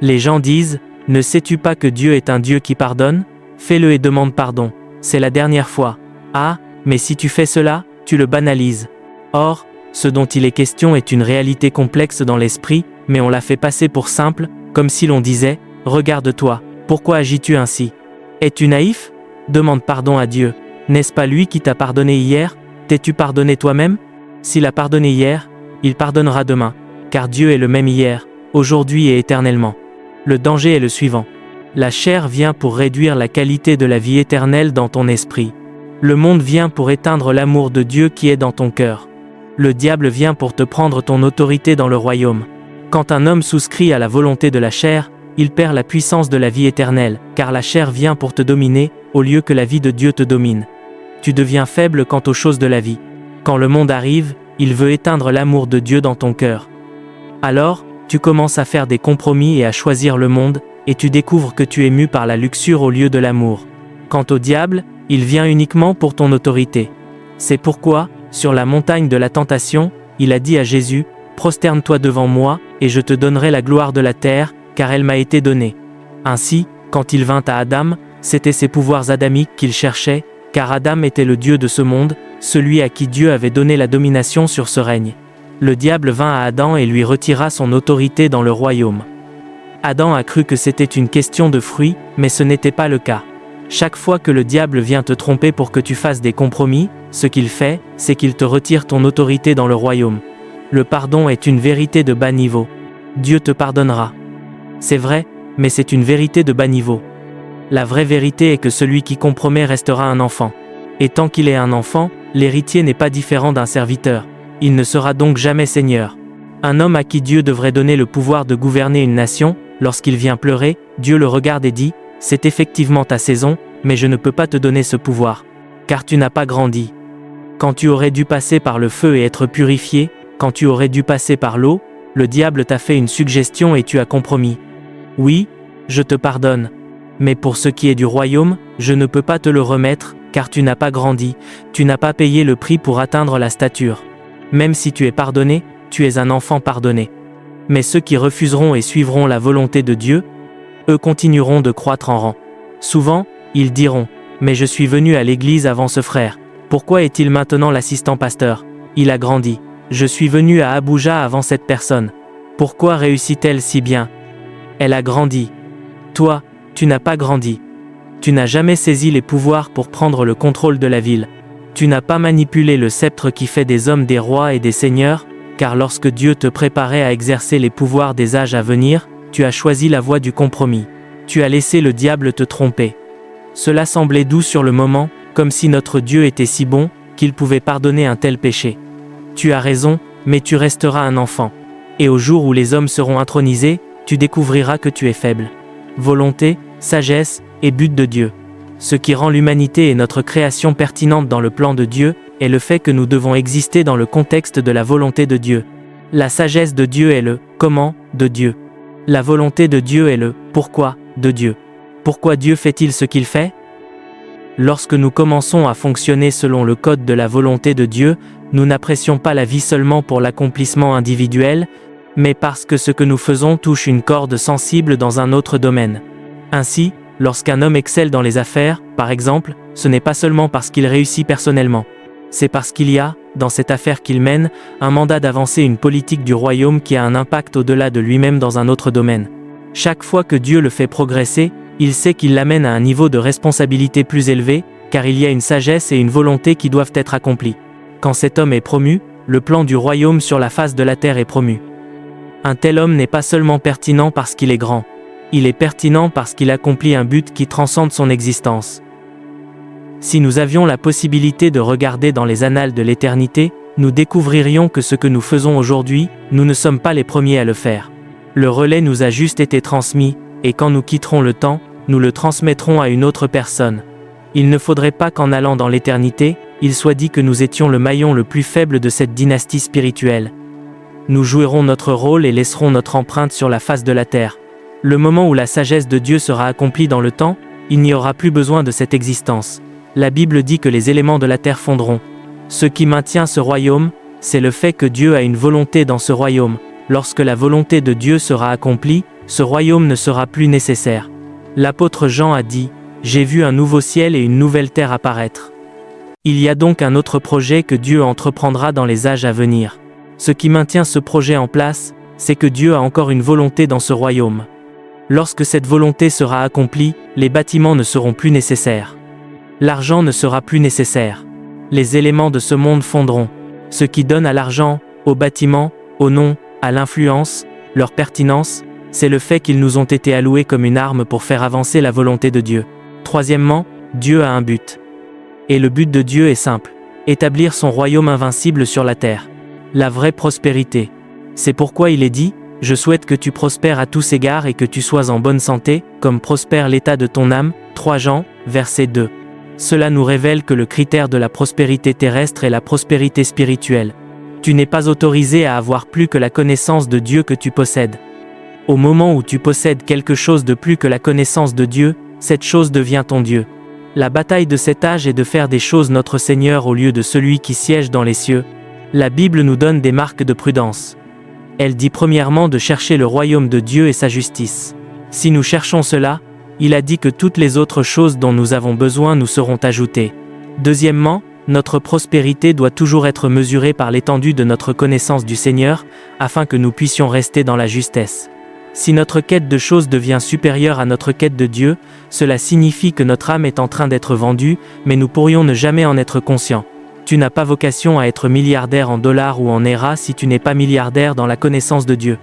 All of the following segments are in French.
Les gens disent, ne sais-tu pas que Dieu est un Dieu qui pardonne? Fais-le et demande pardon. C'est la dernière fois. Ah, mais si tu fais cela, tu le banalises. Or, ce dont il est question est une réalité complexe dans l'esprit, mais on la fait passer pour simple, comme si l'on disait, regarde-toi, pourquoi agis-tu ainsi? Es-tu naïf? Demande pardon à Dieu. N'est-ce pas lui qui t'a pardonné hier? T'es-tu pardonné toi-même? S'il a pardonné hier, il pardonnera demain, car Dieu est le même hier, aujourd'hui et éternellement. Le danger est le suivant. La chair vient pour réduire la qualité de la vie éternelle dans ton esprit. Le monde vient pour éteindre l'amour de Dieu qui est dans ton cœur. Le diable vient pour te prendre ton autorité dans le royaume. Quand un homme souscrit à la volonté de la chair, il perd la puissance de la vie éternelle, car la chair vient pour te dominer, au lieu que la vie de Dieu te domine. Tu deviens faible quant aux choses de la vie. Quand le monde arrive, il veut éteindre l'amour de Dieu dans ton cœur. Alors, tu commences à faire des compromis et à choisir le monde, et tu découvres que tu es mu par la luxure au lieu de l'amour. Quant au diable, il vient uniquement pour ton autorité. C'est pourquoi, sur la montagne de la tentation, il a dit à Jésus, « Prosterne-toi devant moi, et je te donnerai la gloire de la terre, car elle m'a été donnée. » Ainsi, quand il vint à Adam, c'était ses pouvoirs adamiques qu'il cherchait, car Adam était le Dieu de ce monde, celui à qui Dieu avait donné la domination sur ce règne. Le diable vint à Adam et lui retira son autorité dans le royaume. Adam a cru que c'était une question de fruits, mais ce n'était pas le cas. Chaque fois que le diable vient te tromper pour que tu fasses des compromis, ce qu'il fait, c'est qu'il te retire ton autorité dans le royaume. Le pardon est une vérité de bas niveau. Dieu te pardonnera. C'est vrai, mais c'est une vérité de bas niveau. La vraie vérité est que celui qui compromet restera un enfant. Et tant qu'il est un enfant, l'héritier n'est pas différent d'un serviteur. Il ne sera donc jamais seigneur. Un homme à qui Dieu devrait donner le pouvoir de gouverner une nation, lorsqu'il vient pleurer, Dieu le regarde et dit, « C'est effectivement ta saison, mais je ne peux pas te donner ce pouvoir, car tu n'as pas grandi. Quand tu aurais dû passer par le feu et être purifié, quand tu aurais dû passer par l'eau, le diable t'a fait une suggestion et tu as compromis. Oui, je te pardonne. Mais pour ce qui est du royaume, je ne peux pas te le remettre, car tu n'as pas grandi, tu n'as pas payé le prix pour atteindre la stature. Même si tu es pardonné, tu es un enfant pardonné. Mais ceux qui refuseront et suivront la volonté de Dieu, eux continueront de croître en rang. Souvent, ils diront, « Mais je suis venu à l'église avant ce frère. Pourquoi est-il maintenant l'assistant pasteur? Il a grandi. Je suis venu à Abuja avant cette personne. Pourquoi réussit-elle si bien? Elle a grandi. Toi, tu n'as pas grandi. Tu n'as jamais saisi les pouvoirs pour prendre le contrôle de la ville. Tu n'as pas manipulé le sceptre qui fait des hommes des rois et des seigneurs, car lorsque Dieu te préparait à exercer les pouvoirs des âges à venir, tu as choisi la voie du compromis. Tu as laissé le diable te tromper. Cela semblait doux sur le moment, comme si notre Dieu était si bon, qu'il pouvait pardonner un tel péché. Tu as raison, mais tu resteras un enfant. Et au jour où les hommes seront intronisés, tu découvriras que tu es faible. Volonté, sagesse et but de Dieu. Ce qui rend l'humanité et notre création pertinente dans le plan de Dieu, est le fait que nous devons exister dans le contexte de la volonté de Dieu. La sagesse de Dieu est le « comment » de Dieu. La volonté de Dieu est le « pourquoi » de Dieu. Pourquoi Dieu fait-il ce qu'il fait? Lorsque nous commençons à fonctionner selon le code de la volonté de Dieu, nous n'apprécions pas la vie seulement pour l'accomplissement individuel, mais parce que ce que nous faisons touche une corde sensible dans un autre domaine. Ainsi, lorsqu'un homme excelle dans les affaires, par exemple, ce n'est pas seulement parce qu'il réussit personnellement. C'est parce qu'il y a, dans cette affaire qu'il mène, un mandat d'avancer une politique du royaume qui a un impact au-delà de lui-même dans un autre domaine. Chaque fois que Dieu le fait progresser, il sait qu'il l'amène à un niveau de responsabilité plus élevé, car il y a une sagesse et une volonté qui doivent être accomplies. Quand cet homme est promu, le plan du royaume sur la face de la terre est promu. Un tel homme n'est pas seulement pertinent parce qu'il est grand. Il est pertinent parce qu'il accomplit un but qui transcende son existence. Si nous avions la possibilité de regarder dans les annales de l'éternité, nous découvririons que ce que nous faisons aujourd'hui, nous ne sommes pas les premiers à le faire. Le relais nous a juste été transmis, et quand nous quitterons le temps, nous le transmettrons à une autre personne. Il ne faudrait pas qu'en allant dans l'éternité, il soit dit que nous étions le maillon le plus faible de cette dynastie spirituelle. Nous jouerons notre rôle et laisserons notre empreinte sur la face de la terre. Le moment où la sagesse de Dieu sera accomplie dans le temps, il n'y aura plus besoin de cette existence. La Bible dit que les éléments de la terre fondront. Ce qui maintient ce royaume, c'est le fait que Dieu a une volonté dans ce royaume. Lorsque la volonté de Dieu sera accomplie, ce royaume ne sera plus nécessaire. L'apôtre Jean a dit « J'ai vu un nouveau ciel et une nouvelle terre apparaître ». Il y a donc un autre projet que Dieu entreprendra dans les âges à venir. Ce qui maintient ce projet en place, c'est que Dieu a encore une volonté dans ce royaume. Lorsque cette volonté sera accomplie, les bâtiments ne seront plus nécessaires. L'argent ne sera plus nécessaire. Les éléments de ce monde fondront. Ce qui donne à l'argent, aux bâtiments, au nom, à l'influence, leur pertinence, c'est le fait qu'ils nous ont été alloués comme une arme pour faire avancer la volonté de Dieu. Troisièmement, Dieu a un but. Et le but de Dieu est simple. Établir son royaume invincible sur la terre. La vraie prospérité. C'est pourquoi il est dit, « Je souhaite que tu prospères à tous égards et que tu sois en bonne santé, comme prospère l'état de ton âme. » 3 Jean, verset 2. Cela nous révèle que le critère de la prospérité terrestre est la prospérité spirituelle. Tu n'es pas autorisé à avoir plus que la connaissance de Dieu que tu possèdes. Au moment où tu possèdes quelque chose de plus que la connaissance de Dieu, cette chose devient ton Dieu. La bataille de cet âge est de faire des choses notre Seigneur au lieu de celui qui siège dans les cieux. La Bible nous donne des marques de prudence. Elle dit premièrement de chercher le royaume de Dieu et sa justice. Si nous cherchons cela, il a dit que toutes les autres choses dont nous avons besoin nous seront ajoutées. Deuxièmement, notre prospérité doit toujours être mesurée par l'étendue de notre connaissance du Seigneur, afin que nous puissions rester dans la justesse. Si notre quête de choses devient supérieure à notre quête de Dieu, cela signifie que notre âme est en train d'être vendue, mais nous pourrions ne jamais en être conscients. Tu n'as pas vocation à être milliardaire en dollars ou en eras si tu n'es pas milliardaire dans la connaissance de Dieu.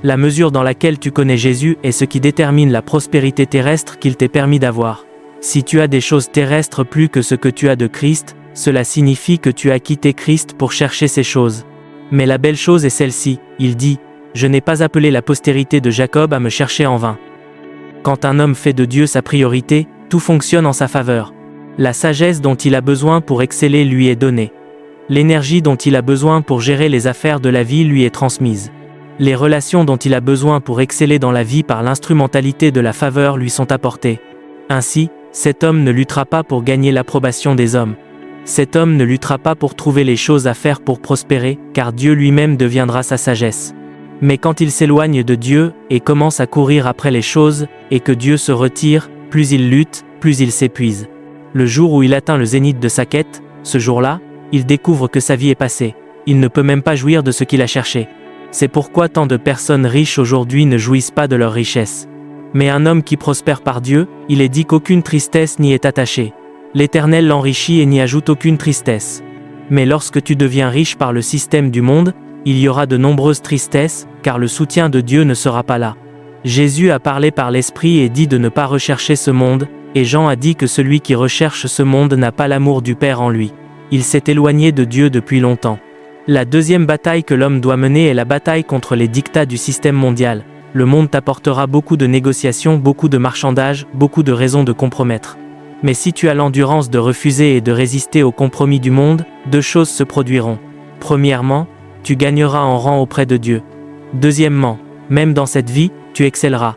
La mesure dans laquelle tu connais Jésus est ce qui détermine la prospérité terrestre qu'il t'est permis d'avoir. Si tu as des choses terrestres plus que ce que tu as de Christ, cela signifie que tu as quitté Christ pour chercher ces choses. Mais la belle chose est celle-ci, il dit, « Je n'ai pas appelé la postérité de Jacob à me chercher en vain. » Quand un homme fait de Dieu sa priorité, tout fonctionne en sa faveur. La sagesse dont il a besoin pour exceller lui est donnée. L'énergie dont il a besoin pour gérer les affaires de la vie lui est transmise. Les relations dont il a besoin pour exceller dans la vie par l'instrumentalité de la faveur lui sont apportées. Ainsi, cet homme ne luttera pas pour gagner l'approbation des hommes. Cet homme ne luttera pas pour trouver les choses à faire pour prospérer, car Dieu lui-même deviendra sa sagesse. Mais quand il s'éloigne de Dieu, et commence à courir après les choses, et que Dieu se retire, plus il lutte, plus il s'épuise. Le jour où il atteint le zénith de sa quête, ce jour-là, il découvre que sa vie est passée. Il ne peut même pas jouir de ce qu'il a cherché. C'est pourquoi tant de personnes riches aujourd'hui ne jouissent pas de leur richesse. Mais un homme qui prospère par Dieu, il est dit qu'aucune tristesse n'y est attachée. L'Éternel l'enrichit et n'y ajoute aucune tristesse. Mais lorsque tu deviens riche par le système du monde, il y aura de nombreuses tristesses, car le soutien de Dieu ne sera pas là. Jésus a parlé par l'Esprit et dit de ne pas rechercher ce monde, et Jean a dit que celui qui recherche ce monde n'a pas l'amour du Père en lui. Il s'est éloigné de Dieu depuis longtemps. La deuxième bataille que l'homme doit mener est la bataille contre les dictats du système mondial. Le monde t'apportera beaucoup de négociations, beaucoup de marchandages, beaucoup de raisons de compromettre. Mais si tu as l'endurance de refuser et de résister aux compromis du monde, 2 choses se produiront. Premièrement, tu gagneras en rang auprès de Dieu. Deuxièmement, même dans cette vie, tu excelleras.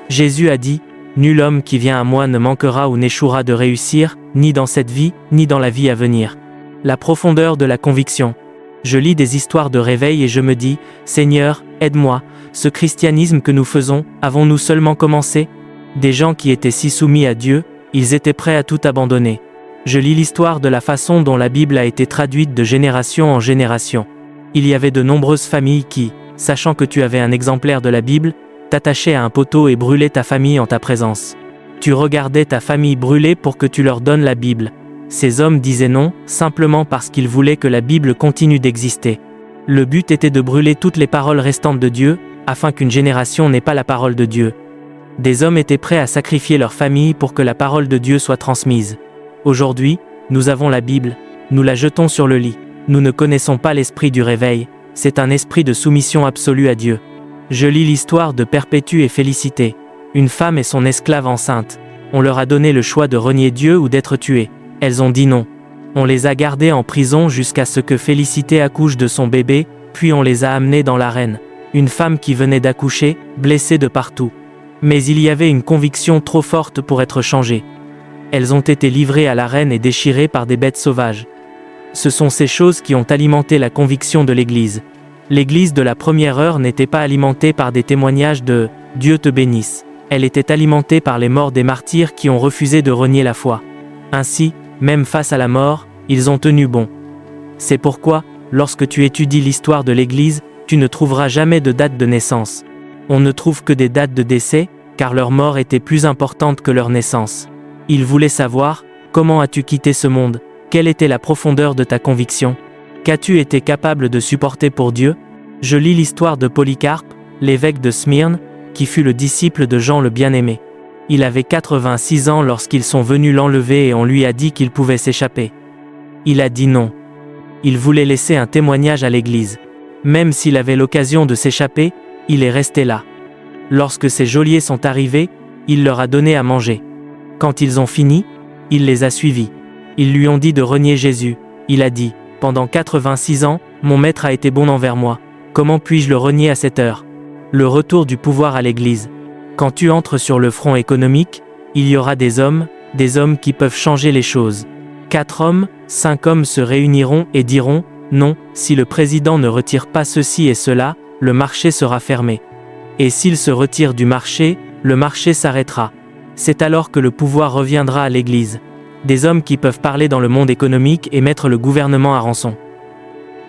Jésus a dit, « Nul homme qui vient à moi ne manquera ou n'échouera de réussir, ni dans cette vie, ni dans la vie à venir. » La profondeur de la conviction. Je lis des histoires de réveil et je me dis, « Seigneur, aide-moi, ce christianisme que nous faisons, avons-nous seulement commencé ?» Des gens qui étaient si soumis à Dieu, ils étaient prêts à tout abandonner. Je lis l'histoire de la façon dont la Bible a été traduite de génération en génération. Il y avait de nombreuses familles qui, sachant que tu avais un exemplaire de la Bible, t'attachaient à un poteau et brûlaient ta famille en ta présence. Tu regardais ta famille brûler pour que tu leur donnes la Bible. Ces hommes disaient non, simplement parce qu'ils voulaient que la Bible continue d'exister. Le but était de brûler toutes les paroles restantes de Dieu, afin qu'une génération n'ait pas la parole de Dieu. Des hommes étaient prêts à sacrifier leur famille pour que la parole de Dieu soit transmise. Aujourd'hui, nous avons la Bible, nous la jetons sur le lit. Nous ne connaissons pas l'esprit du réveil, c'est un esprit de soumission absolue à Dieu. Je lis l'histoire de Perpétue et Félicité. Une femme et son esclave enceinte. On leur a donné le choix de renier Dieu ou d'être tuées. Elles ont dit non. On les a gardées en prison jusqu'à ce que Félicité accouche de son bébé, puis on les a amenées dans l'arène. Une femme qui venait d'accoucher, blessée de partout. Mais il y avait une conviction trop forte pour être changée. Elles ont été livrées à l'arène et déchirées par des bêtes sauvages. Ce sont ces choses qui ont alimenté la conviction de l'Église. L'église de la première heure n'était pas alimentée par des témoignages de « Dieu te bénisse ». Elle était alimentée par les morts des martyrs qui ont refusé de renier la foi. Ainsi, même face à la mort, ils ont tenu bon. C'est pourquoi, lorsque tu étudies l'histoire de l'Église, tu ne trouveras jamais de date de naissance. On ne trouve que des dates de décès, car leur mort était plus importante que leur naissance. Ils voulaient savoir, comment as-tu quitté ce monde? Quelle était la profondeur de ta conviction? Qu'as-tu été capable de supporter pour Dieu? Je lis l'histoire de Polycarpe, l'évêque de Smyrne, qui fut le disciple de Jean le Bien-Aimé. Il avait 86 ans lorsqu'ils sont venus l'enlever et on lui a dit qu'il pouvait s'échapper. Il a dit non. Il voulait laisser un témoignage à l'Église. Même s'il avait l'occasion de s'échapper, il est resté là. Lorsque ses geôliers sont arrivés, il leur a donné à manger. Quand ils ont fini, il les a suivis. Ils lui ont dit de renier Jésus. Il a dit, « Pendant 86 ans, mon maître a été bon envers moi. Comment puis-je le renier à cette heure ?» Le retour du pouvoir à l'Église. Quand tu entres sur le front économique, il y aura des hommes qui peuvent changer les choses. 4 hommes, 5 hommes se réuniront et diront, non, si le président ne retire pas ceci et cela, le marché sera fermé. Et s'il se retire du marché, le marché s'arrêtera. C'est alors que le pouvoir reviendra à l'Église. Des hommes qui peuvent parler dans le monde économique et mettre le gouvernement à rançon.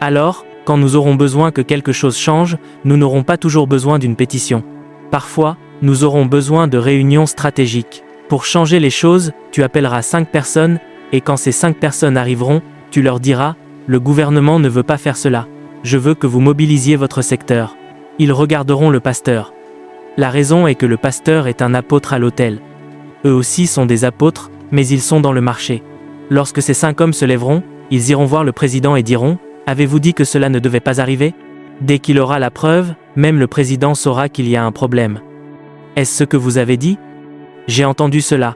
Alors, quand nous aurons besoin que quelque chose change, nous n'aurons pas toujours besoin d'une pétition. Parfois, nous aurons besoin de réunions stratégiques. Pour changer les choses, tu appelleras 5 personnes, et quand ces 5 personnes arriveront, tu leur diras, le gouvernement ne veut pas faire cela. Je veux que vous mobilisiez votre secteur. Ils regarderont le pasteur. La raison est que le pasteur est un apôtre à l'autel. Eux aussi sont des apôtres, mais ils sont dans le marché. Lorsque ces 5 hommes se lèveront, ils iront voir le président et diront, avez-vous dit que cela ne devait pas arriver? Dès qu'il aura la preuve, même le président saura qu'il y a un problème. Est-ce ce que vous avez dit? J'ai entendu cela.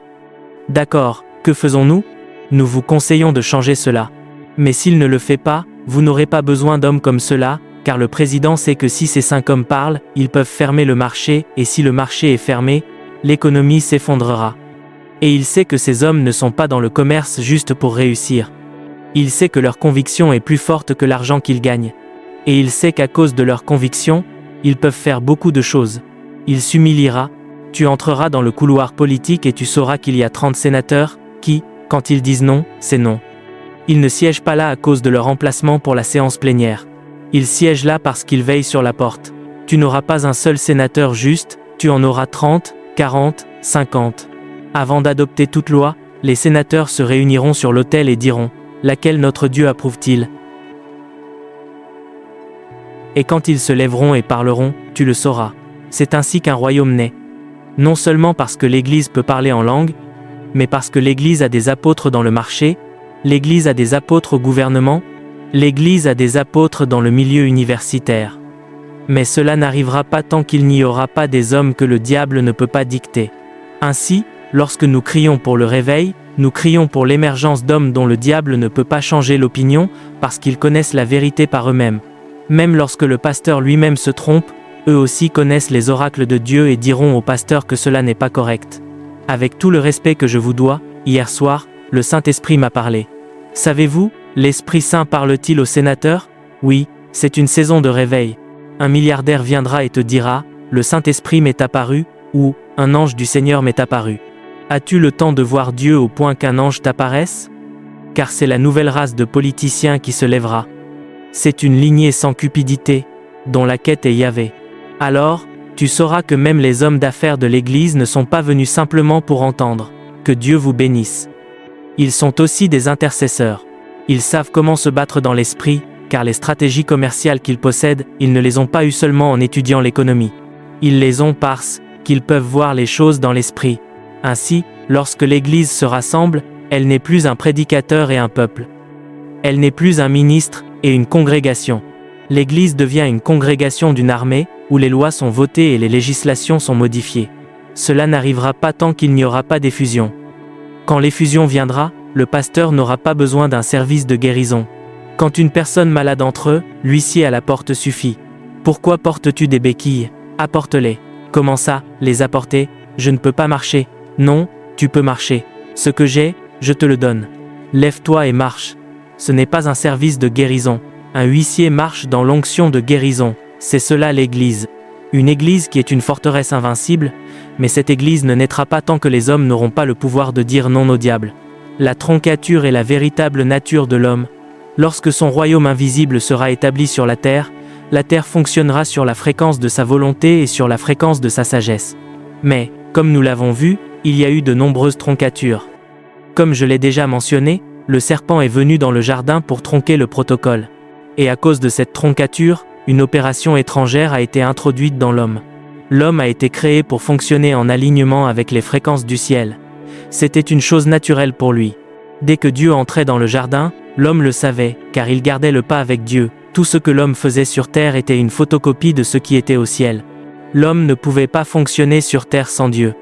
D'accord, que faisons-nous? Nous vous conseillons de changer cela. Mais s'il ne le fait pas, vous n'aurez pas besoin d'hommes comme cela, car le président sait que si ces 5 hommes parlent, ils peuvent fermer le marché, et si le marché est fermé, l'économie s'effondrera. Et il sait que ces hommes ne sont pas dans le commerce juste pour réussir. Il sait que leur conviction est plus forte que l'argent qu'ils gagnent. Et il sait qu'à cause de leur conviction, ils peuvent faire beaucoup de choses. Il s'humiliera, tu entreras dans le couloir politique et tu sauras qu'il y a 30 sénateurs, qui, quand ils disent non, c'est non. Ils ne siègent pas là à cause de leur emplacement pour la séance plénière. Ils siègent là parce qu'ils veillent sur la porte. Tu n'auras pas un seul sénateur juste, tu en auras 30, 40, 50. Avant d'adopter toute loi, les sénateurs se réuniront sur l'autel et diront, laquelle notre Dieu approuve-t-il? Et quand ils se lèveront et parleront, tu le sauras. C'est ainsi qu'un royaume naît. Non seulement parce que l'Église peut parler en langue, mais parce que l'Église a des apôtres dans le marché, l'Église a des apôtres au gouvernement, l'Église a des apôtres dans le milieu universitaire. Mais cela n'arrivera pas tant qu'il n'y aura pas des hommes que le diable ne peut pas dicter. Ainsi, lorsque nous crions pour le réveil, nous crions pour l'émergence d'hommes dont le diable ne peut pas changer l'opinion, parce qu'ils connaissent la vérité par eux-mêmes. Même lorsque le pasteur lui-même se trompe, eux aussi connaissent les oracles de Dieu et diront au pasteur que cela n'est pas correct. Avec tout le respect que je vous dois, hier soir, le Saint-Esprit m'a parlé. Savez-vous, l'Esprit Saint parle-t-il aux sénateurs? Oui, c'est une saison de réveil. Un milliardaire viendra et te dira, le Saint-Esprit m'est apparu, ou, un ange du Seigneur m'est apparu. As-tu le temps de voir Dieu au point qu'un ange t'apparaisse? Car c'est la nouvelle race de politiciens qui se lèvera. C'est une lignée sans cupidité, dont la quête est Yahvé. Alors, tu sauras que même les hommes d'affaires de l'Église ne sont pas venus simplement pour entendre. Que Dieu vous bénisse. Ils sont aussi des intercesseurs. Ils savent comment se battre dans l'esprit, car les stratégies commerciales qu'ils possèdent, ils ne les ont pas eues seulement en étudiant l'économie. Ils les ont parce qu'ils peuvent voir les choses dans l'esprit. Ainsi, lorsque l'Église se rassemble, elle n'est plus un prédicateur et un peuple. Elle n'est plus un ministre et une congrégation. L'Église devient une congrégation d'une armée, où les lois sont votées et les législations sont modifiées. Cela n'arrivera pas tant qu'il n'y aura pas d'effusion. Quand l'effusion viendra, le pasteur n'aura pas besoin d'un service de guérison. Quand une personne malade entre eux, l'huissier à la porte suffit. Pourquoi portes-tu des béquilles? Apporte-les. Comment ça, les apporter? Je ne peux pas marcher. Non, tu peux marcher. Ce que j'ai, je te le donne. Lève-toi et marche. Ce n'est pas un service de guérison. Un huissier marche dans l'onction de guérison, c'est cela l'Église. Une Église qui est une forteresse invincible, mais cette Église ne naîtra pas tant que les hommes n'auront pas le pouvoir de dire non au diable. La troncature est la véritable nature de l'homme. Lorsque son royaume invisible sera établi sur la terre fonctionnera sur la fréquence de sa volonté et sur la fréquence de sa sagesse. Mais, comme nous l'avons vu, il y a eu de nombreuses troncatures. Comme je l'ai déjà mentionné, le serpent est venu dans le jardin pour tronquer le protocole. Et à cause de cette troncature, une opération étrangère a été introduite dans l'homme. L'homme a été créé pour fonctionner en alignement avec les fréquences du ciel. C'était une chose naturelle pour lui. Dès que Dieu entrait dans le jardin, l'homme le savait, car il gardait le pas avec Dieu. Tout ce que l'homme faisait sur terre était une photocopie de ce qui était au ciel. L'homme ne pouvait pas fonctionner sur terre sans Dieu.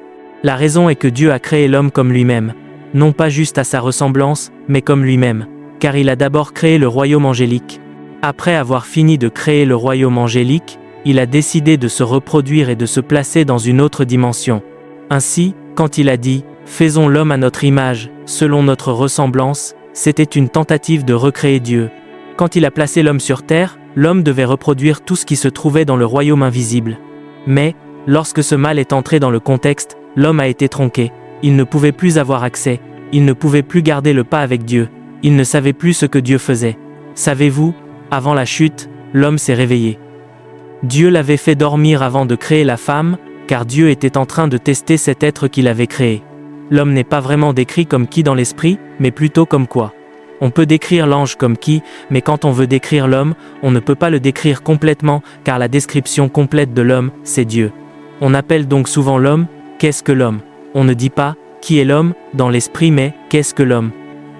La raison est que Dieu a créé l'homme comme lui-même. Non pas juste à sa ressemblance, mais comme lui-même. Car il a d'abord créé le royaume angélique. Après avoir fini de créer le royaume angélique, il a décidé de se reproduire et de se placer dans une autre dimension. Ainsi, quand il a dit « Faisons l'homme à notre image, selon notre ressemblance », c'était une tentative de recréer Dieu. Quand il a placé l'homme sur terre, l'homme devait reproduire tout ce qui se trouvait dans le royaume invisible. Mais, lorsque ce mal est entré dans le contexte, l'homme a été tronqué. Il ne pouvait plus avoir accès, il ne pouvait plus garder le pas avec Dieu, il ne savait plus ce que Dieu faisait. Savez-vous, avant la chute, l'homme s'est réveillé. Dieu l'avait fait dormir avant de créer la femme, car Dieu était en train de tester cet être qu'il avait créé. L'homme n'est pas vraiment décrit comme qui dans l'esprit, mais plutôt comme quoi. On peut décrire l'ange comme qui, mais quand on veut décrire l'homme, on ne peut pas le décrire complètement, car la description complète de l'homme, c'est Dieu. On appelle donc souvent l'homme, qu'est-ce que l'homme? On ne dit pas, qui est l'homme, dans l'esprit, mais, qu'est-ce que l'homme?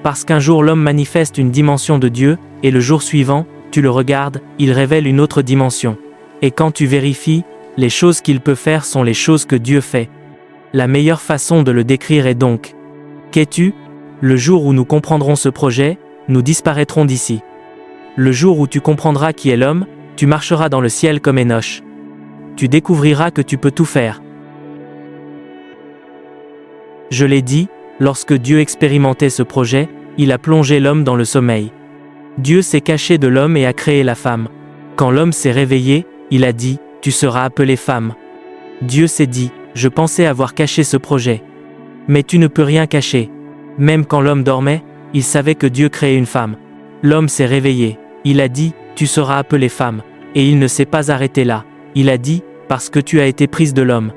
Parce qu'un jour l'homme manifeste une dimension de Dieu, et le jour suivant, tu le regardes, il révèle une autre dimension. Et quand tu vérifies, les choses qu'il peut faire sont les choses que Dieu fait. La meilleure façon de le décrire est donc, qu'es-tu? Le jour où nous comprendrons ce projet, nous disparaîtrons d'ici. Le jour où tu comprendras qui est l'homme, tu marcheras dans le ciel comme Enoch. Tu découvriras que tu peux tout faire. Je l'ai dit, lorsque Dieu expérimentait ce projet, il a plongé l'homme dans le sommeil. Dieu s'est caché de l'homme et a créé la femme. Quand l'homme s'est réveillé, il a dit, « Tu seras appelée femme ». Dieu s'est dit, « Je pensais avoir caché ce projet. Mais tu ne peux rien cacher. » Même quand l'homme dormait, il savait que Dieu créait une femme. L'homme s'est réveillé. Il a dit, « Tu seras appelée femme ». Et il ne s'est pas arrêté là. Il a dit, « Parce que tu as été prise de l'homme ».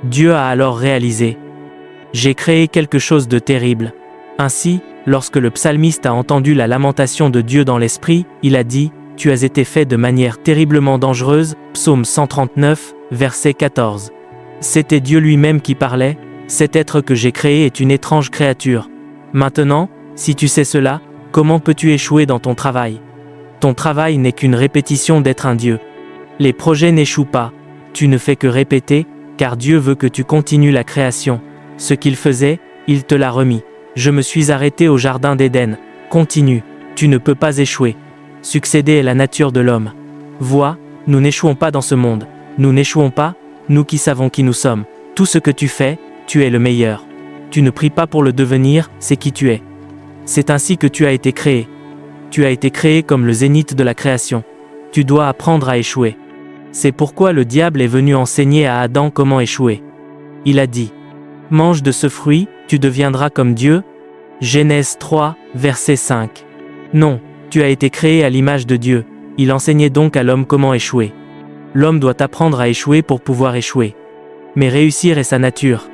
Dieu a alors réalisé, « J'ai créé quelque chose de terrible ». Ainsi, lorsque le psalmiste a entendu la lamentation de Dieu dans l'esprit, il a dit, « Tu as été fait de manière terriblement dangereuse » Psaume 139, verset 14. C'était Dieu lui-même qui parlait, « Cet être que j'ai créé est une étrange créature. Maintenant, si tu sais cela, comment peux-tu échouer dans ton travail? Ton travail n'est qu'une répétition d'être un Dieu. Les projets n'échouent pas, tu ne fais que répéter, car Dieu veut que tu continues la création. Ce qu'il faisait, il te l'a remis. Je me suis arrêté au jardin d'Éden. Continue, tu ne peux pas échouer. Succéder est la nature de l'homme. Vois, nous n'échouons pas dans ce monde. Nous n'échouons pas, nous qui savons qui nous sommes. Tout ce que tu fais, tu es le meilleur. Tu ne pries pas pour le devenir, c'est qui tu es. C'est ainsi que tu as été créé. Tu as été créé comme le zénith de la création. Tu dois apprendre à échouer. C'est pourquoi le diable est venu enseigner à Adam comment échouer. Il a dit, « Mange de ce fruit, tu deviendras comme Dieu » Genèse 3, verset 5. Non, tu as été créé à l'image de Dieu. Il enseignait donc à l'homme comment échouer. L'homme doit apprendre à échouer pour pouvoir échouer. Mais réussir est sa nature.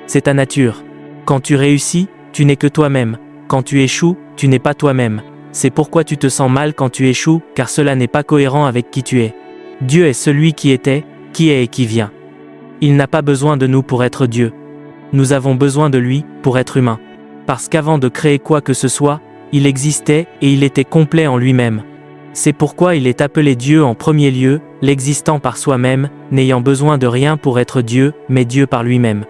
C'est ta nature. Quand tu réussis, tu n'es que toi-même. Quand tu échoues, tu n'es pas toi-même. C'est pourquoi tu te sens mal quand tu échoues, car cela n'est pas cohérent avec qui tu es. Dieu est celui qui était, qui est et qui vient. Il n'a pas besoin de nous pour être Dieu. Nous avons besoin de lui pour être humain. Parce qu'avant de créer quoi que ce soit, il existait et il était complet en lui-même. C'est pourquoi il est appelé Dieu en premier lieu, l'existant par soi-même, n'ayant besoin de rien pour être Dieu, mais Dieu par lui-même.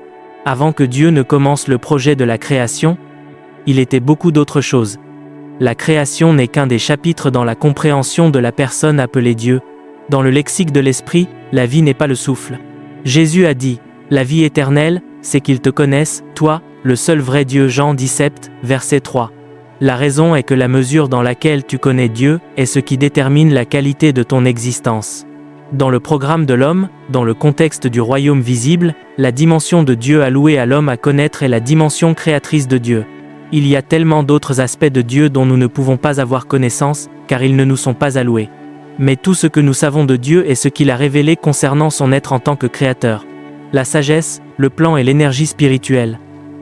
Avant que Dieu ne commence le projet de la création, il était beaucoup d'autres choses. La création n'est qu'un des chapitres dans la compréhension de la personne appelée Dieu. Dans le lexique de l'esprit, la vie n'est pas le souffle. Jésus a dit, « La vie éternelle, c'est qu'ils te connaissent, toi, le seul vrai Dieu » Jean 17, verset 3. La raison est que la mesure dans laquelle tu connais Dieu est ce qui détermine la qualité de ton existence. Dans le programme de l'homme, dans le contexte du royaume visible, la dimension de Dieu allouée à l'homme à connaître est la dimension créatrice de Dieu. Il y a tellement d'autres aspects de Dieu dont nous ne pouvons pas avoir connaissance, car ils ne nous sont pas alloués. Mais tout ce que nous savons de Dieu est ce qu'il a révélé concernant son être en tant que créateur. La sagesse, le plan et l'énergie spirituelle.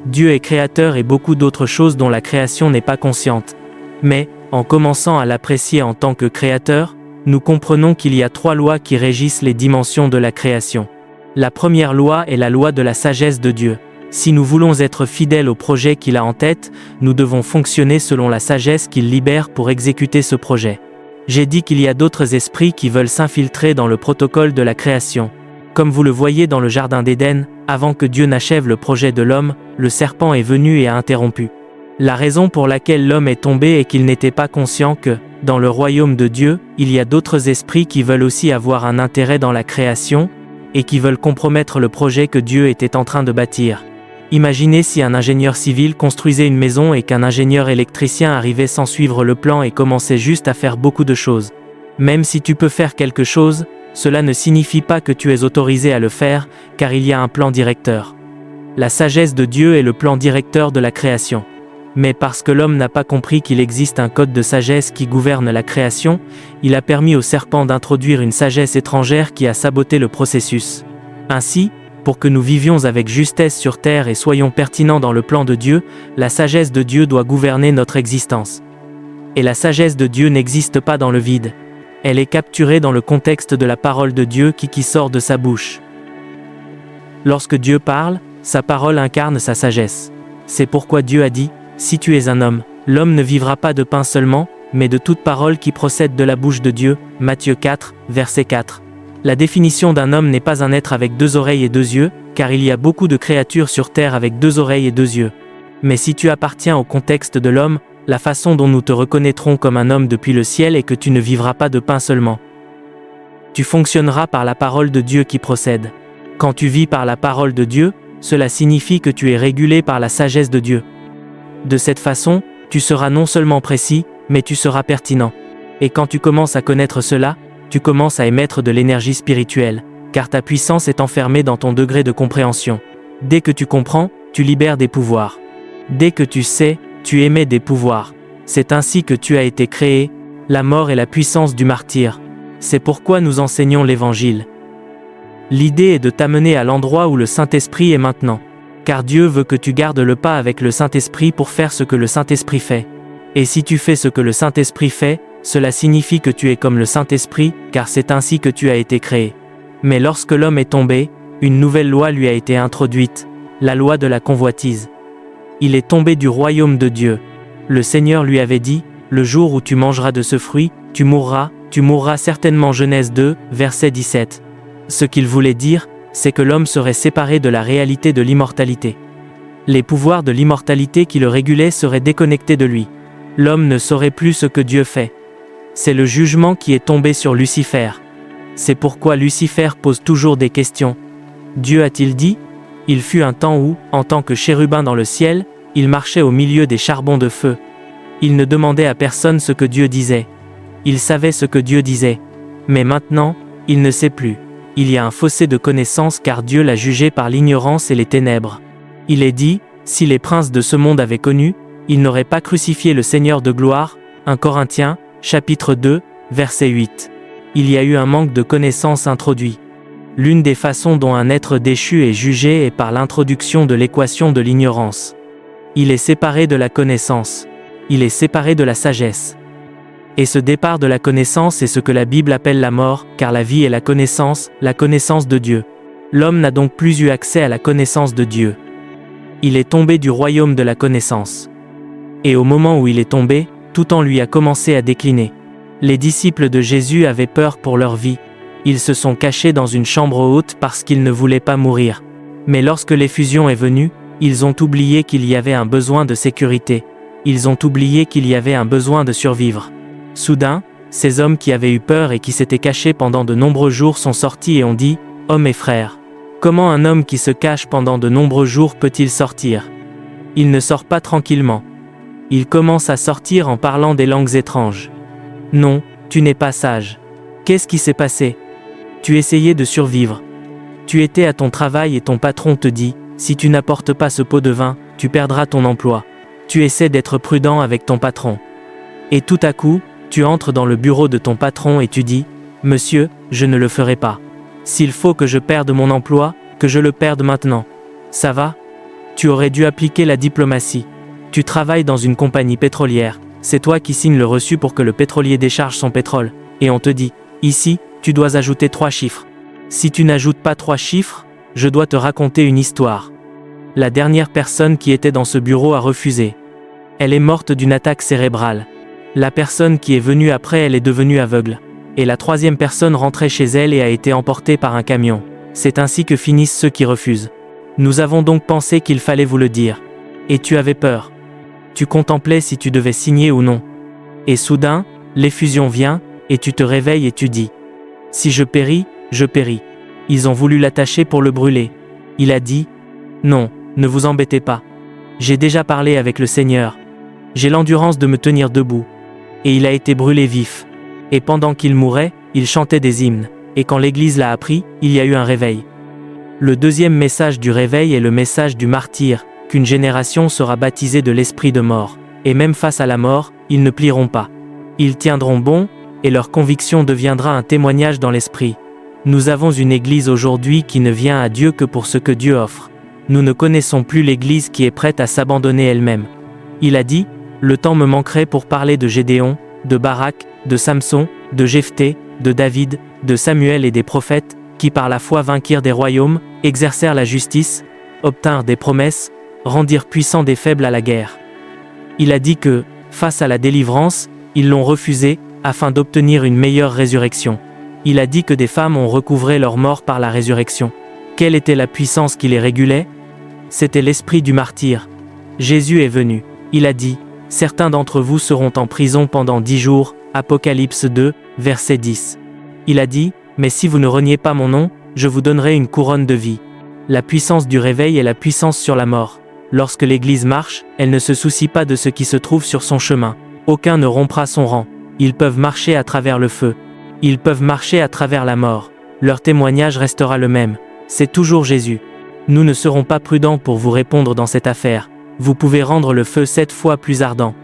Dieu est créateur et beaucoup d'autres choses dont la création n'est pas consciente. Mais, en commençant à l'apprécier en tant que créateur, nous comprenons qu'il y a 3 lois qui régissent les dimensions de la création. La première loi est la loi de la sagesse de Dieu. Si nous voulons être fidèles au projet qu'il a en tête, nous devons fonctionner selon la sagesse qu'il libère pour exécuter ce projet. J'ai dit qu'il y a d'autres esprits qui veulent s'infiltrer dans le protocole de la création. Comme vous le voyez dans le jardin d'Éden, avant que Dieu n'achève le projet de l'homme, le serpent est venu et a interrompu. La raison pour laquelle l'homme est tombé est qu'il n'était pas conscient que, dans le royaume de Dieu, il y a d'autres esprits qui veulent aussi avoir un intérêt dans la création, et qui veulent compromettre le projet que Dieu était en train de bâtir. Imaginez si un ingénieur civil construisait une maison et qu'un ingénieur électricien arrivait sans suivre le plan et commençait juste à faire beaucoup de choses. Même si tu peux faire quelque chose, cela ne signifie pas que tu es autorisé à le faire, car il y a un plan directeur. La sagesse de Dieu est le plan directeur de la création. Mais parce que l'homme n'a pas compris qu'il existe un code de sagesse qui gouverne la création, il a permis au serpent d'introduire une sagesse étrangère qui a saboté le processus. Ainsi, pour que nous vivions avec justesse sur terre et soyons pertinents dans le plan de Dieu, la sagesse de Dieu doit gouverner notre existence. Et la sagesse de Dieu n'existe pas dans le vide. Elle est capturée dans le contexte de la parole de Dieu qui sort de sa bouche. Lorsque Dieu parle, sa parole incarne sa sagesse. C'est pourquoi Dieu a dit, « Si tu es un homme, l'homme ne vivra pas de pain seulement, mais de toute parole qui procède de la bouche de Dieu. » Matthieu 4, verset 4. La définition d'un homme n'est pas un être avec 2 oreilles et 2 yeux, car il y a beaucoup de créatures sur terre avec 2 oreilles et 2 yeux. Mais si tu appartiens au contexte de l'homme, la façon dont nous te reconnaîtrons comme un homme depuis le ciel est que tu ne vivras pas de pain seulement. Tu fonctionneras par la parole de Dieu qui procède. Quand tu vis par la parole de Dieu, cela signifie que tu es régulé par la sagesse de Dieu. De cette façon, tu seras non seulement précis, mais tu seras pertinent. Et quand tu commences à connaître cela, tu commences à émettre de l'énergie spirituelle, car ta puissance est enfermée dans ton degré de compréhension. Dès que tu comprends, tu libères des pouvoirs. Dès que tu sais, tu émets des pouvoirs. C'est ainsi que tu as été créé, la mort et la puissance du martyr. C'est pourquoi nous enseignons l'Évangile. L'idée est de t'amener à l'endroit où le Saint-Esprit est maintenant. Car Dieu veut que tu gardes le pas avec le Saint-Esprit pour faire ce que le Saint-Esprit fait. Et si tu fais ce que le Saint-Esprit fait, cela signifie que tu es comme le Saint-Esprit, car c'est ainsi que tu as été créé. Mais lorsque l'homme est tombé, une nouvelle loi lui a été introduite, la loi de la convoitise. Il est tombé du royaume de Dieu. Le Seigneur lui avait dit, « Le jour où tu mangeras de ce fruit, tu mourras certainement. » Genèse 2, verset 17. Ce qu'il voulait dire, c'est que l'homme serait séparé de la réalité de l'immortalité. Les pouvoirs de l'immortalité qui le régulaient seraient déconnectés de lui. L'homme ne saurait plus ce que Dieu fait. C'est le jugement qui est tombé sur Lucifer. C'est pourquoi Lucifer pose toujours des questions. Dieu a-t-il dit ? Il fut un temps où, en tant que chérubin dans le ciel, il marchait au milieu des charbons de feu. Il ne demandait à personne ce que Dieu disait. Il savait ce que Dieu disait. Mais maintenant, il ne sait plus. Il y a un fossé de connaissance car Dieu l'a jugé par l'ignorance et les ténèbres. Il est dit, si les princes de ce monde avaient connu, ils n'auraient pas crucifié le Seigneur de gloire. 1 Corinthiens, chapitre 2, verset 8. Il y a eu un manque de connaissance introduit. L'une des façons dont un être déchu est jugé est par l'introduction de l'équation de l'ignorance. Il est séparé de la connaissance. Il est séparé de la sagesse. Et ce départ de la connaissance est ce que la Bible appelle la mort, car la vie est la connaissance de Dieu. L'homme n'a donc plus eu accès à la connaissance de Dieu. Il est tombé du royaume de la connaissance. Et au moment où il est tombé, tout en lui a commencé à décliner. Les disciples de Jésus avaient peur pour leur vie. Ils se sont cachés dans une chambre haute parce qu'ils ne voulaient pas mourir. Mais lorsque l'effusion est venue, ils ont oublié qu'il y avait un besoin de sécurité. Ils ont oublié qu'il y avait un besoin de survivre. Soudain, ces hommes qui avaient eu peur et qui s'étaient cachés pendant de nombreux jours sont sortis et ont dit, « Hommes et frères, comment un homme qui se cache pendant de nombreux jours peut-il sortir ? Il ne sort pas tranquillement. Il commence à sortir en parlant des langues étranges. Non, tu n'es pas sage. Qu'est-ce qui s'est passé? Tu essayais de survivre. Tu étais à ton travail et ton patron te dit, si tu n'apportes pas ce pot de vin, tu perdras ton emploi. Tu essaies d'être prudent avec ton patron. Et tout à coup, tu entres dans le bureau de ton patron et tu dis, monsieur, je ne le ferai pas. S'il faut que je perde mon emploi, que je le perde maintenant. Ça va? Tu aurais dû appliquer la diplomatie. Tu travailles dans une compagnie pétrolière, c'est toi qui signes le reçu pour que le pétrolier décharge son pétrole, et on te dit, ici, tu dois ajouter 3 chiffres. Si tu n'ajoutes pas 3 chiffres, je dois te raconter une histoire. La dernière personne qui était dans ce bureau a refusé. Elle est morte d'une attaque cérébrale. La personne qui est venue après, elle est devenue aveugle. Et la 3e personne rentrait chez elle et a été emportée par un camion. C'est ainsi que finissent ceux qui refusent. Nous avons donc pensé qu'il fallait vous le dire. Et tu avais peur. Tu contemplais si tu devais signer ou non. Et soudain, l'effusion vient, et tu te réveilles et tu dis, si je péris, je péris. Ils ont voulu l'attacher pour le brûler. Il a dit, non, ne vous embêtez pas. J'ai déjà parlé avec le Seigneur. J'ai l'endurance de me tenir debout. Et il a été brûlé vif. Et pendant qu'il mourait, il chantait des hymnes. Et quand l'Église l'a appris, il y a eu un réveil. Le deuxième message du réveil est le message du martyr, qu'une génération sera baptisée de l'esprit de mort. Et même face à la mort, ils ne plieront pas. Ils tiendront bon, et leur conviction deviendra un témoignage dans l'esprit. Nous avons une Église aujourd'hui qui ne vient à Dieu que pour ce que Dieu offre. Nous ne connaissons plus l'Église qui est prête à s'abandonner elle-même. Il a dit, le temps me manquerait pour parler de Gédéon, de Barak, de Samson, de Jephthé, de David, de Samuel et des prophètes, qui par la foi vainquirent des royaumes, exercèrent la justice, obtinrent des promesses, rendirent puissants des faibles à la guerre. Il a dit que, face à la délivrance, ils l'ont refusé, afin d'obtenir une meilleure résurrection. Il a dit que des femmes ont recouvré leur mort par la résurrection. Quelle était la puissance qui les régulait? C'était l'esprit du martyr. Jésus est venu. Il a dit, certains d'entre vous seront en prison pendant 10 jours, Apocalypse 2, verset 10. Il a dit, mais si vous ne reniez pas mon nom, je vous donnerai une couronne de vie. La puissance du réveil est la puissance sur la mort. Lorsque l'Église marche, elle ne se soucie pas de ce qui se trouve sur son chemin. Aucun ne rompra son rang. Ils peuvent marcher à travers le feu. Ils peuvent marcher à travers la mort. Leur témoignage restera le même. C'est toujours Jésus. Nous ne serons pas prudents pour vous répondre dans cette affaire. Vous pouvez rendre le feu 7 fois plus ardent.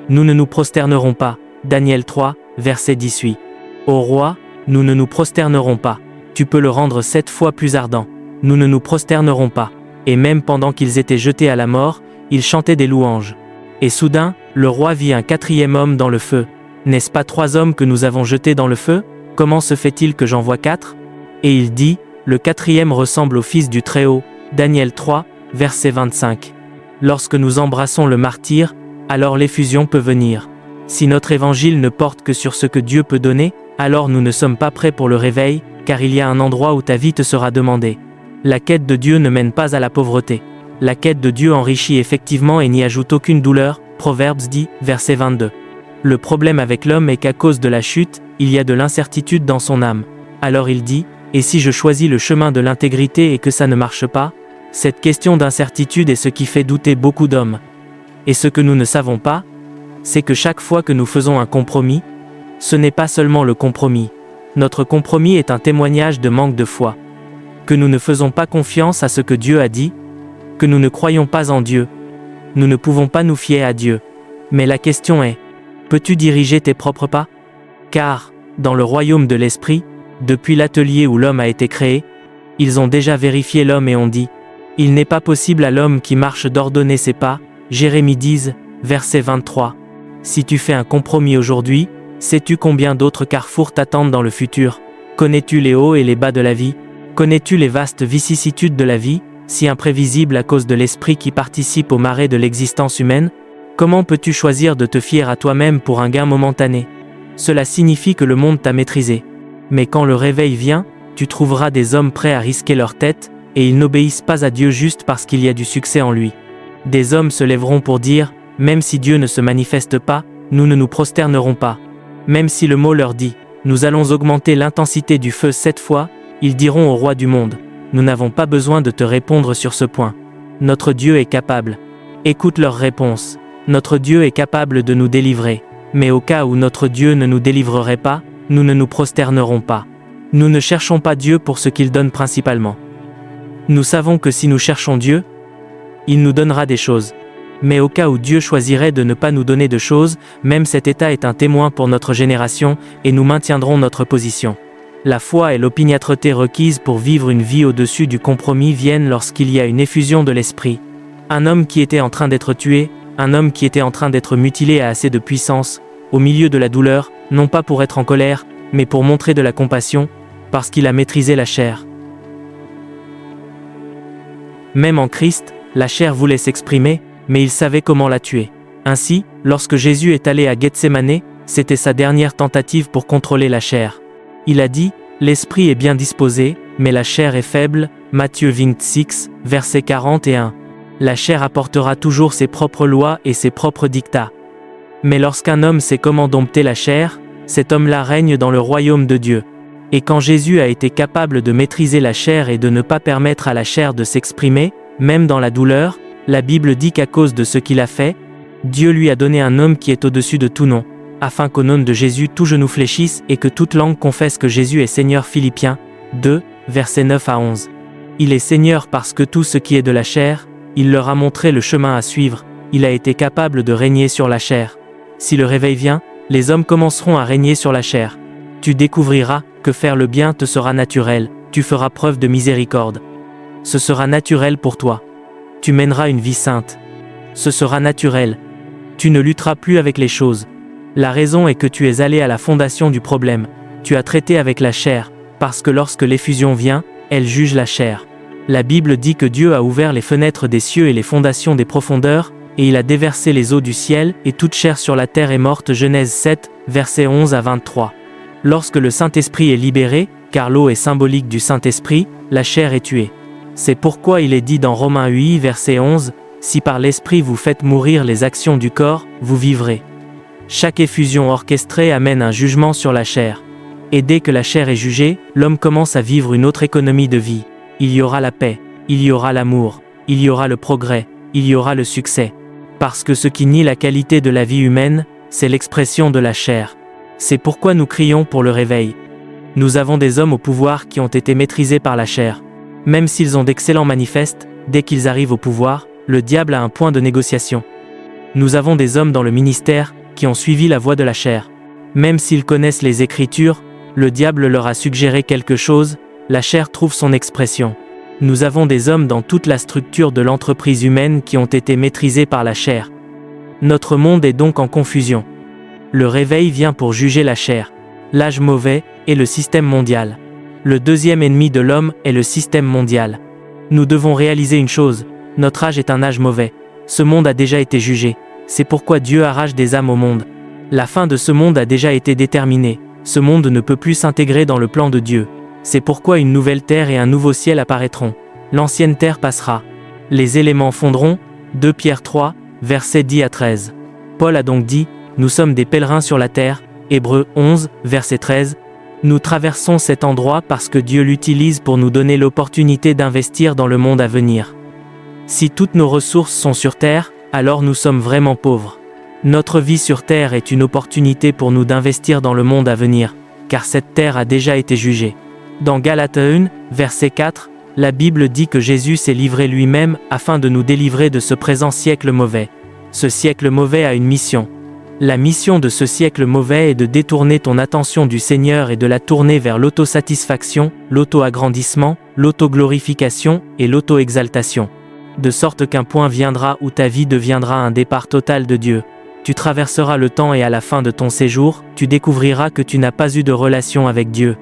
Nous ne nous prosternerons pas. Daniel 3, verset 18. Ô roi, nous ne nous prosternerons pas. Tu peux le rendre 7 fois plus ardent. Nous ne nous prosternerons pas. Et même pendant qu'ils étaient jetés à la mort, ils chantaient des louanges. Et soudain, le roi vit un 4e homme dans le feu. N'est-ce pas 3 hommes que nous avons jetés dans le feu? Comment se fait-il que j'en vois 4? Et il dit, le 4e ressemble au Fils du Très-Haut. Daniel 3, verset 25. Lorsque nous embrassons le martyr, alors l'effusion peut venir. Si notre évangile ne porte que sur ce que Dieu peut donner, alors nous ne sommes pas prêts pour le réveil, car il y a un endroit où ta vie te sera demandée. La quête de Dieu ne mène pas à la pauvreté. La quête de Dieu enrichit effectivement et n'y ajoute aucune douleur, Proverbes 10, verset 22. Le problème avec l'homme est qu'à cause de la chute, il y a de l'incertitude dans son âme. Alors il dit, et si je choisis le chemin de l'intégrité et que ça ne marche pas? Cette question d'incertitude est ce qui fait douter beaucoup d'hommes. Et ce que nous ne savons pas, c'est que chaque fois que nous faisons un compromis, ce n'est pas seulement le compromis. Notre compromis est un témoignage de manque de foi. Que nous ne faisons pas confiance à ce que Dieu a dit, que nous ne croyons pas en Dieu. Nous ne pouvons pas nous fier à Dieu. Mais la question est, peux-tu diriger tes propres pas? Car, dans le royaume de l'esprit, depuis l'atelier où l'homme a été créé, ils ont déjà vérifié l'homme et ont dit, il n'est pas possible à l'homme qui marche d'ordonner ses pas, Jérémie 10, verset 23. Si tu fais un compromis aujourd'hui, sais-tu combien d'autres carrefours t'attendent dans le futur? Connais-tu les hauts et les bas de la vie? Connais-tu les vastes vicissitudes de la vie, si imprévisibles à cause de l'esprit qui participe au marais de l'existence humaine? Comment peux-tu choisir de te fier à toi-même pour un gain momentané? Cela signifie que le monde t'a maîtrisé. Mais quand le réveil vient, tu trouveras des hommes prêts à risquer leur tête, et ils n'obéissent pas à Dieu juste parce qu'il y a du succès en lui. Des hommes se lèveront pour dire, même si Dieu ne se manifeste pas, nous ne nous prosternerons pas. Même si le mot leur dit, nous allons augmenter l'intensité du feu 7 fois, ils diront au roi du monde, nous n'avons pas besoin de te répondre sur ce point. Notre Dieu est capable. Écoute leur réponse. Notre Dieu est capable de nous délivrer. Mais au cas où notre Dieu ne nous délivrerait pas, nous ne nous prosternerons pas. Nous ne cherchons pas Dieu pour ce qu'il donne principalement. Nous savons que si nous cherchons Dieu, il nous donnera des choses. Mais au cas où Dieu choisirait de ne pas nous donner de choses, même cet état est un témoin pour notre génération, et nous maintiendrons notre position. La foi et l'opiniâtreté requises pour vivre une vie au-dessus du compromis viennent lorsqu'il y a une effusion de l'esprit. Un homme qui était en train d'être tué, un homme qui était en train d'être mutilé a assez de puissance, au milieu de la douleur, non pas pour être en colère, mais pour montrer de la compassion, parce qu'il a maîtrisé la chair. Même en Christ, la chair voulait s'exprimer, mais il savait comment la tuer. Ainsi, lorsque Jésus est allé à Gethsémanée, c'était sa dernière tentative pour contrôler la chair. Il a dit, « L'esprit est bien disposé, mais la chair est faible » Matthieu 26, verset 41. La chair apportera toujours ses propres lois et ses propres dictats. Mais lorsqu'un homme sait comment dompter la chair, cet homme-là règne dans le royaume de Dieu. Et quand Jésus a été capable de maîtriser la chair et de ne pas permettre à la chair de s'exprimer, même dans la douleur, la Bible dit qu'à cause de ce qu'il a fait, Dieu lui a donné un nom qui est au-dessus de tout nom, afin qu'au nom de Jésus tout genou fléchisse et que toute langue confesse que Jésus est Seigneur. Philippiens 2, versets 9 à 11. Il est Seigneur parce que tout ce qui est de la chair, il leur a montré le chemin à suivre, il a été capable de régner sur la chair. Si le réveil vient, les hommes commenceront à régner sur la chair. Tu découvriras que faire le bien te sera naturel, tu feras preuve de miséricorde. Ce sera naturel pour toi. Tu mèneras une vie sainte. Ce sera naturel. Tu ne lutteras plus avec les choses. La raison est que tu es allé à la fondation du problème. Tu as traité avec la chair, parce que lorsque l'effusion vient, elle juge la chair. La Bible dit que Dieu a ouvert les fenêtres des cieux et les fondations des profondeurs, et il a déversé les eaux du ciel, et toute chair sur la terre est morte. Genèse 7, versets 11 à 23. Lorsque le Saint-Esprit est libéré, car l'eau est symbolique du Saint-Esprit, la chair est tuée. C'est pourquoi il est dit dans Romains 8, verset 11, « Si par l'Esprit vous faites mourir les actions du corps, vous vivrez. » Chaque effusion orchestrée amène un jugement sur la chair. Et dès que la chair est jugée, l'homme commence à vivre une autre économie de vie. Il y aura la paix, il y aura l'amour, il y aura le progrès, il y aura le succès. Parce que ce qui nie la qualité de la vie humaine, c'est l'expression de la chair. C'est pourquoi nous crions pour le réveil. Nous avons des hommes au pouvoir qui ont été maîtrisés par la chair. Même s'ils ont d'excellents manifestes, dès qu'ils arrivent au pouvoir, le diable a un point de négociation. Nous avons des hommes dans le ministère qui ont suivi la voie de la chair. Même s'ils connaissent les Écritures, le diable leur a suggéré quelque chose, la chair trouve son expression. Nous avons des hommes dans toute la structure de l'entreprise humaine qui ont été maîtrisés par la chair. Notre monde est donc en confusion. Le réveil vient pour juger la chair, l'âge mauvais et le système mondial. Le deuxième ennemi de l'homme est le système mondial. Nous devons réaliser une chose, notre âge est un âge mauvais. Ce monde a déjà été jugé. C'est pourquoi Dieu arrache des âmes au monde. La fin de ce monde a déjà été déterminée. Ce monde ne peut plus s'intégrer dans le plan de Dieu. C'est pourquoi une nouvelle terre et un nouveau ciel apparaîtront. L'ancienne terre passera. Les éléments fondront. 2 Pierre 3, versets 10 à 13. Paul a donc dit, « Nous sommes des pèlerins sur la terre » Hébreux 11, verset 13. Nous traversons cet endroit parce que Dieu l'utilise pour nous donner l'opportunité d'investir dans le monde à venir. Si toutes nos ressources sont sur terre, alors nous sommes vraiment pauvres. Notre vie sur terre est une opportunité pour nous d'investir dans le monde à venir, car cette terre a déjà été jugée. Dans Galates 1, verset 4, la Bible dit que Jésus s'est livré lui-même afin de nous délivrer de ce présent siècle mauvais. Ce siècle mauvais a une mission. La mission de ce siècle mauvais est de détourner ton attention du Seigneur et de la tourner vers l'autosatisfaction, l'auto-agrandissement, l'auto-glorification et l'auto-exaltation. De sorte qu'un point viendra où ta vie deviendra un départ total de Dieu. Tu traverseras le temps et à la fin de ton séjour, tu découvriras que tu n'as pas eu de relation avec Dieu.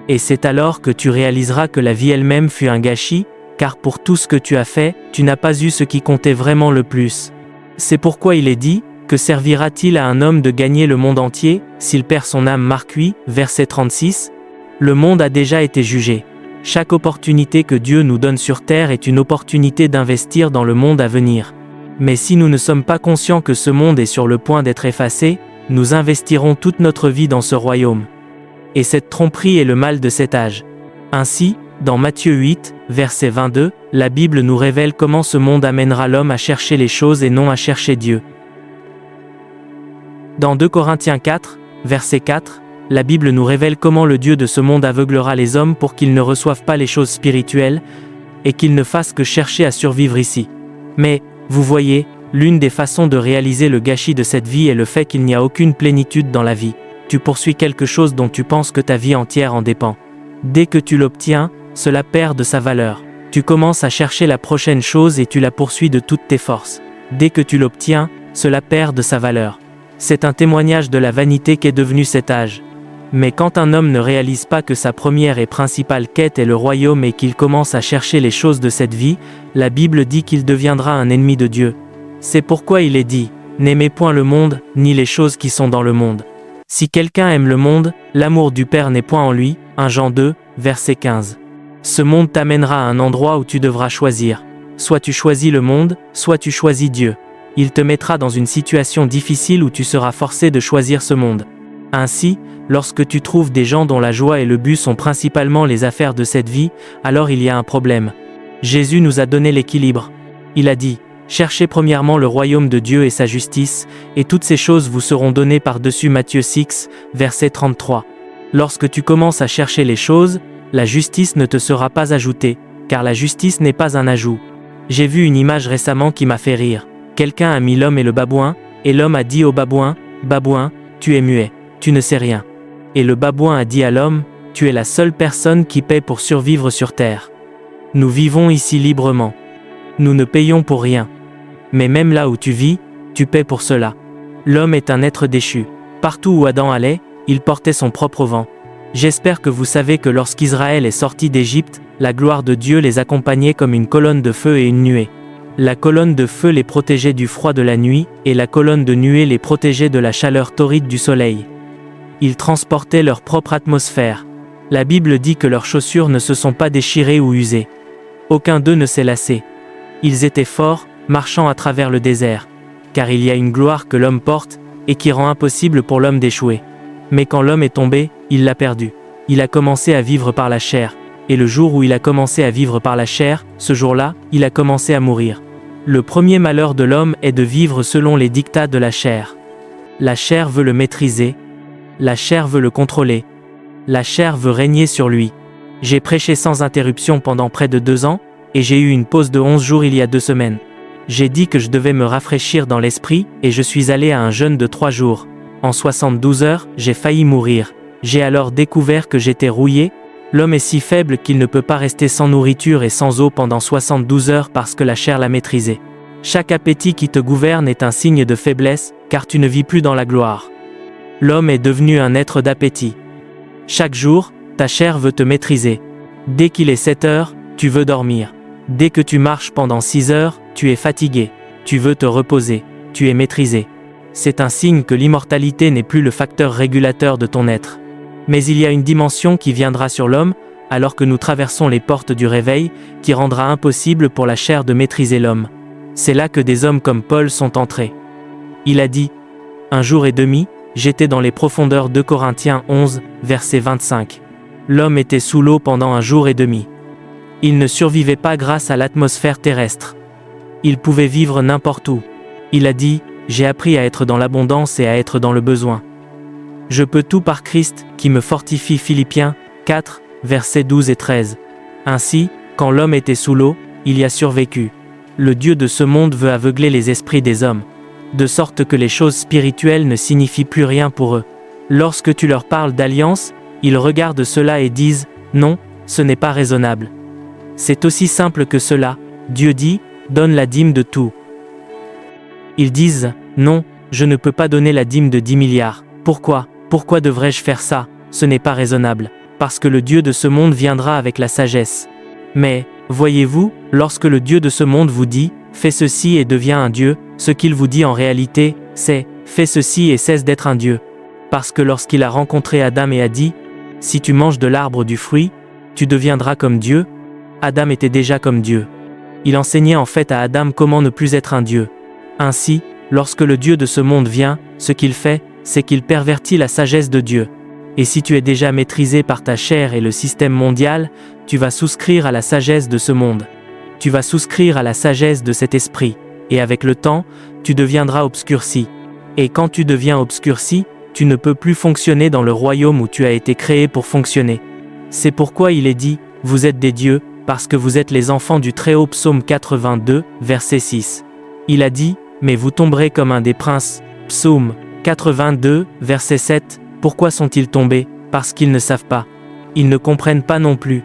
Et c'est alors que tu réaliseras que la vie elle-même fut un gâchis, car pour tout ce que tu as fait, tu n'as pas eu ce qui comptait vraiment le plus. C'est pourquoi il est dit, que servira-t-il à un homme de gagner le monde entier, s'il perd son âme? Marc 8, verset 36. Le monde a déjà été jugé. Chaque opportunité que Dieu nous donne sur terre est une opportunité d'investir dans le monde à venir. Mais si nous ne sommes pas conscients que ce monde est sur le point d'être effacé, nous investirons toute notre vie dans ce royaume. Et cette tromperie est le mal de cet âge. Ainsi, dans Matthieu 8, verset 22, la Bible nous révèle comment ce monde amènera l'homme à chercher les choses et non à chercher Dieu. Dans 2 Corinthiens 4, verset 4, la Bible nous révèle comment le Dieu de ce monde aveuglera les hommes pour qu'ils ne reçoivent pas les choses spirituelles, et qu'ils ne fassent que chercher à survivre ici. Mais, vous voyez, l'une des façons de réaliser le gâchis de cette vie est le fait qu'il n'y a aucune plénitude dans la vie. Tu poursuis quelque chose dont tu penses que ta vie entière en dépend. Dès que tu l'obtiens, cela perd de sa valeur. Tu commences à chercher la prochaine chose et tu la poursuis de toutes tes forces. Dès que tu l'obtiens, cela perd de sa valeur. C'est un témoignage de la vanité qu'est devenu cet âge. Mais quand un homme ne réalise pas que sa première et principale quête est le royaume et qu'il commence à chercher les choses de cette vie, la Bible dit qu'il deviendra un ennemi de Dieu. C'est pourquoi il est dit, « N'aimez point le monde, ni les choses qui sont dans le monde. » Si quelqu'un aime le monde, l'amour du Père n'est point en lui. 1 Jean 2, verset 15. Ce monde t'amènera à un endroit où tu devras choisir. Soit tu choisis le monde, soit tu choisis Dieu. Il te mettra dans une situation difficile où tu seras forcé de choisir ce monde. Ainsi, lorsque tu trouves des gens dont la joie et le but sont principalement les affaires de cette vie, alors il y a un problème. Jésus nous a donné l'équilibre. Il a dit, « Cherchez premièrement le royaume de Dieu et sa justice, et toutes ces choses vous seront données par-dessus. » Matthieu 6, verset 33. Lorsque tu commences à chercher les choses, la justice ne te sera pas ajoutée, car la justice n'est pas un ajout. J'ai vu une image récemment qui m'a fait rire. Quelqu'un a mis l'homme et le babouin, et l'homme a dit au babouin, « Babouin, tu es muet, tu ne sais rien. » Et le babouin a dit à l'homme, « Tu es la seule personne qui paie pour survivre sur terre. Nous vivons ici librement. Nous ne payons pour rien. Mais même là où tu vis, tu paies pour cela. » L'homme est un être déchu. Partout où Adam allait, il portait son propre vent. J'espère que vous savez que lorsqu'Israël est sorti d'Égypte, la gloire de Dieu les accompagnait comme une colonne de feu et une nuée. La colonne de feu les protégeait du froid de la nuit, et la colonne de nuée les protégeait de la chaleur torride du soleil. Ils transportaient leur propre atmosphère. La Bible dit que leurs chaussures ne se sont pas déchirées ou usées. Aucun d'eux ne s'est lassé. Ils étaient forts, marchant à travers le désert. Car il y a une gloire que l'homme porte, et qui rend impossible pour l'homme d'échouer. Mais quand l'homme est tombé, il l'a perdu. Il a commencé à vivre par la chair. Et le jour où il a commencé à vivre par la chair, ce jour-là, il a commencé à mourir. Le premier malheur de l'homme est de vivre selon les dictats de la chair. La chair veut le maîtriser. La chair veut le contrôler. La chair veut régner sur lui. J'ai prêché sans interruption pendant près de 2 ans, et j'ai eu une pause de 11 jours il y a 2 semaines. J'ai dit que je devais me rafraîchir dans l'esprit, et je suis allé à un jeûne de 3 jours. En 72 heures, j'ai failli mourir. J'ai alors découvert que j'étais rouillé. L'homme est si faible qu'il ne peut pas rester sans nourriture et sans eau pendant 72 heures parce que la chair l'a maîtrisé. Chaque appétit qui te gouverne est un signe de faiblesse, car tu ne vis plus dans la gloire. L'homme est devenu un être d'appétit. Chaque jour, ta chair veut te maîtriser. Dès qu'il est 7 heures, tu veux dormir. Dès que tu marches pendant 6 heures, tu es fatigué. Tu veux te reposer. Tu es maîtrisé. C'est un signe que l'immortalité n'est plus le facteur régulateur de ton être. Mais il y a une dimension qui viendra sur l'homme, alors que nous traversons les portes du réveil, qui rendra impossible pour la chair de maîtriser l'homme. C'est là que des hommes comme Paul sont entrés. Il a dit, « 1 jour et demi, j'étais dans les profondeurs de Corinthiens 11, verset 25. L'homme était sous l'eau pendant 1 jour et demi. Il ne survivait pas grâce à l'atmosphère terrestre. Il pouvait vivre n'importe où. Il a dit, « J'ai appris à être dans l'abondance et à être dans le besoin. Je peux tout par Christ, qui me fortifie. » Philippiens 4, versets 12 et 13. Ainsi, quand l'homme était sous l'eau, il y a survécu. Le Dieu de ce monde veut aveugler les esprits des hommes, de sorte que les choses spirituelles ne signifient plus rien pour eux. Lorsque tu leur parles d'alliance, ils regardent cela et disent, « Non, ce n'est pas raisonnable. » C'est aussi simple que cela. Dieu dit, « Donne la dîme de tout. » Ils disent, « Non, je ne peux pas donner la dîme de 10 milliards. Pourquoi ? Pourquoi devrais-je faire ça ? Ce n'est pas raisonnable. Parce que le Dieu de ce monde viendra avec la sagesse. » Mais, voyez-vous, lorsque le Dieu de ce monde vous dit, « Fais ceci et deviens un Dieu », ce qu'il vous dit en réalité, c'est, « Fais ceci et cesse d'être un Dieu. » Parce que lorsqu'il a rencontré Adam et a dit, « Si tu manges de l'arbre du fruit, tu deviendras comme Dieu », Adam était déjà comme Dieu. Il enseignait en fait à Adam comment ne plus être un Dieu. Ainsi, lorsque le Dieu de ce monde vient, ce qu'il fait, c'est qu'il pervertit la sagesse de Dieu. Et si tu es déjà maîtrisé par ta chair et le système mondial, tu vas souscrire à la sagesse de ce monde. Tu vas souscrire à la sagesse de cet esprit, et avec le temps, tu deviendras obscurci. Et quand tu deviens obscurci, tu ne peux plus fonctionner dans le royaume où tu as été créé pour fonctionner. C'est pourquoi il est dit, vous êtes des dieux, parce que vous êtes les enfants du Très-Haut. Psaume 82, verset 6. Il a dit, mais vous tomberez comme un des princes. Psaume 82, verset 7. Pourquoi sont-ils tombés? Parce qu'ils ne savent pas. Ils ne comprennent pas non plus.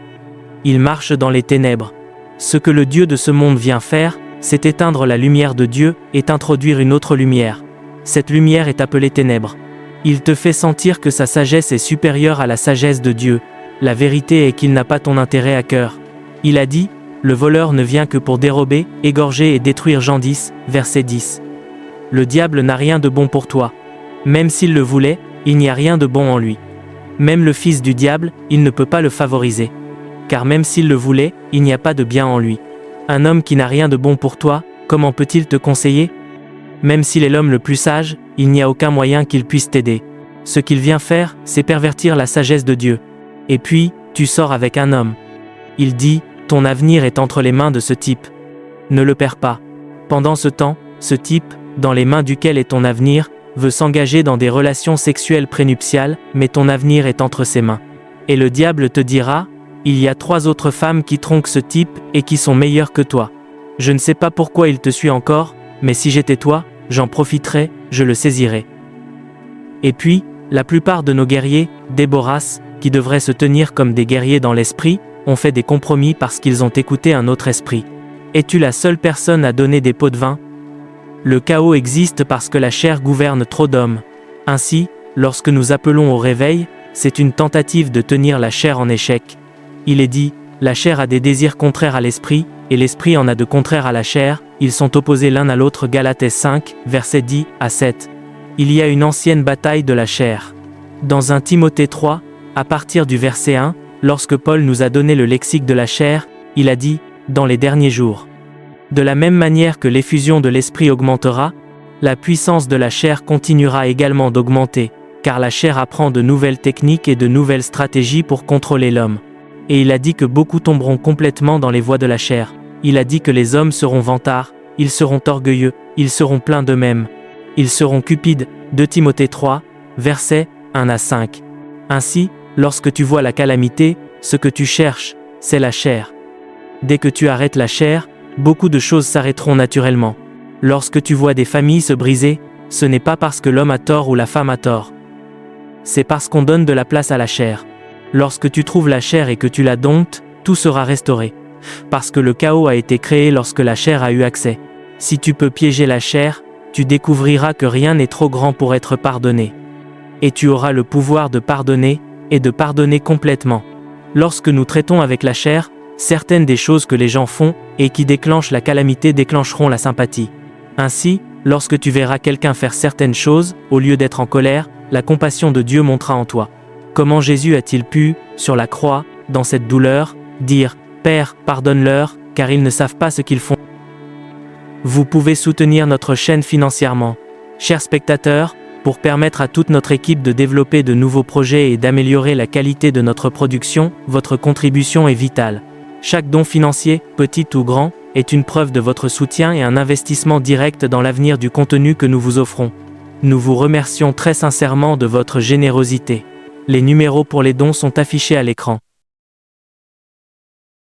Ils marchent dans les ténèbres. Ce que le Dieu de ce monde vient faire, c'est éteindre la lumière de Dieu et introduire une autre lumière. Cette lumière est appelée ténèbres. Il te fait sentir que sa sagesse est supérieure à la sagesse de Dieu. La vérité est qu'il n'a pas ton intérêt à cœur. Il a dit, le voleur ne vient que pour dérober, égorger et détruire. Jean 10, verset 10. Le diable n'a rien de bon pour toi. Même s'il le voulait, il n'y a rien de bon en lui. Même le fils du diable, il ne peut pas le favoriser. Car même s'il le voulait, il n'y a pas de bien en lui. Un homme qui n'a rien de bon pour toi, comment peut-il te conseiller? Même s'il est l'homme le plus sage, il n'y a aucun moyen qu'il puisse t'aider. Ce qu'il vient faire, c'est pervertir la sagesse de Dieu. Et puis, tu sors avec un homme. Il dit, ton avenir est entre les mains de ce type. Ne le perds pas. Pendant ce temps, ce type, dans les mains duquel est ton avenir, veut s'engager dans des relations sexuelles prénuptiales, mais ton avenir est entre ses mains. Et le diable te dira, il y a 3 autres femmes qui tronquent ce type et qui sont meilleures que toi. Je ne sais pas pourquoi il te suit encore, mais si j'étais toi, j'en profiterais, je le saisirais. Et puis, la plupart de nos guerriers, Déborahs, qui devraient se tenir comme des guerriers dans l'esprit, ont fait des compromis parce qu'ils ont écouté un autre esprit. Es-tu la seule personne à donner des pots de vin? Le chaos existe parce que la chair gouverne trop d'hommes. Ainsi, lorsque nous appelons au réveil, c'est une tentative de tenir la chair en échec. Il est dit, la chair a des désirs contraires à l'esprit, et l'esprit en a de contraires à la chair, ils sont opposés l'un à l'autre. Galates 5, versets 10 à 7. Il y a une ancienne bataille de la chair. Dans 1 Timothée 3, à partir du verset 1, lorsque Paul nous a donné le lexique de la chair, il a dit, dans les derniers jours. De la même manière que l'effusion de l'esprit augmentera, la puissance de la chair continuera également d'augmenter, car la chair apprend de nouvelles techniques et de nouvelles stratégies pour contrôler l'homme. Et il a dit que beaucoup tomberont complètement dans les voies de la chair. Il a dit que les hommes seront vantards, ils seront orgueilleux, ils seront pleins d'eux-mêmes. Ils seront cupides. 2 Timothée 3, versets 1 à 5. Ainsi, lorsque tu vois la calamité, ce que tu cherches, c'est la chair. Dès que tu arrêtes la chair, beaucoup de choses s'arrêteront naturellement. Lorsque tu vois des familles se briser, ce n'est pas parce que l'homme a tort ou la femme a tort. C'est parce qu'on donne de la place à la chair. Lorsque tu trouves la chair et que tu la domptes, tout sera restauré. Parce que le chaos a été créé lorsque la chair a eu accès. Si tu peux piéger la chair, tu découvriras que rien n'est trop grand pour être pardonné. Et tu auras le pouvoir de pardonner, et de pardonner complètement. Lorsque nous traitons avec la chair, certaines des choses que les gens font, et qui déclenchent la calamité déclencheront la sympathie. Ainsi, lorsque tu verras quelqu'un faire certaines choses, au lieu d'être en colère, la compassion de Dieu montera en toi. Comment Jésus a-t-il pu, sur la croix, dans cette douleur, dire « Père, pardonne-leur, car ils ne savent pas ce qu'ils font ». Vous pouvez soutenir notre chaîne financièrement. Chers spectateurs, pour permettre à toute notre équipe de développer de nouveaux projets et d'améliorer la qualité de notre production, votre contribution est vitale. Chaque don financier, petit ou grand, est une preuve de votre soutien et un investissement direct dans l'avenir du contenu que nous vous offrons. Nous vous remercions très sincèrement de votre générosité. Les numéros pour les dons sont affichés à l'écran.